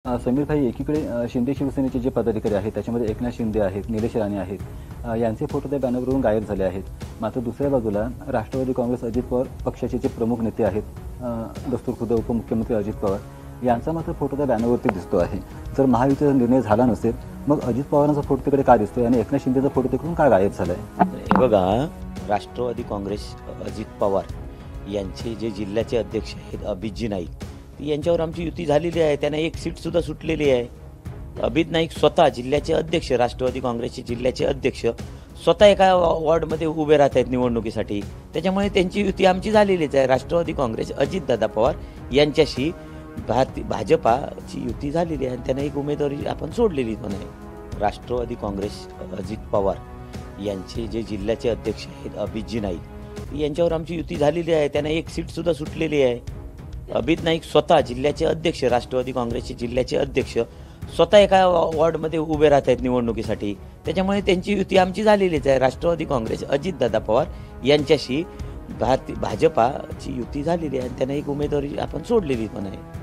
समीर भाई एकीकडे शिंदे शिवसेनेचे जे पदाधिकारी आहेत त्याच्यामध्ये एकनाथ शिंदे आहेत, निलेश राणे आहेत, यांचे फोटो त्या बॅनरवरून गायब झाले आहेत. मात्र दुसऱ्या बाजूला राष्ट्रवादी काँग्रेस अजित पवार पक्षाचे जे प्रमुख नेते आहेत, दस्तूरखुद्द उपमुख्यमंत्री अजित पवार यांचा मात्र फोटो त्या बॅनरवरती दिसतो आहे. जर महायुतीचा निर्णय झाला नसेल मग अजित पवारांचा फोटो तिकडे का दिसतोय आणि एकनाथ शिंदेचा फोटो तिकडून का गायब झालाय? हे बघा, राष्ट्रवादी काँग्रेस अजित पवार यांचे जे जिल्ह्याचे अध्यक्ष आहेत अभितजी नाईक, यांच्यावर आमची युती झालेली आहे. त्यांना एक सीट सुद्धा सुटलेली आहे. अभित नाईक स्वतः जिल्ह्याचे अध्यक्ष, राष्ट्रवादी काँग्रेसचे जिल्ह्याचे अध्यक्ष स्वतः एका वॉर्डमध्ये उभे राहत आहेत निवडणुकीसाठी. त्याच्यामुळे त्यांची युती आमची झालेलीच आहे. राष्ट्रवादी काँग्रेस अजितदादा पवार यांच्याशी भाजपाची युती झालेली आहे आणि त्यांना एक उमेदवारी आपण सोडलेली पण आहे. राष्ट्रवादी काँग्रेस अजित पवार यांचे जे जिल्ह्याचे अध्यक्ष आहेत अभितजी नाईक, यांच्यावर आमची युती झालेली आहे. त्यांना एक सीट सुद्धा सुटलेली आहे. अभित नाईक स्वतः जिल्ह्याचे अध्यक्ष, राष्ट्रवादी काँग्रेसचे जिल्ह्याचे अध्यक्ष स्वतः एका वॉर्डमध्ये उभे राहत आहेत निवडणुकीसाठी. त्याच्यामुळे त्यांची युती आमची झालेलीच आहे. राष्ट्रवादी काँग्रेस अजितदादा पवार यांच्याशी भाजपाची युती झालेली आहे आणि त्यांना एक उमेदवारी आपण सोडलेली पण आहे.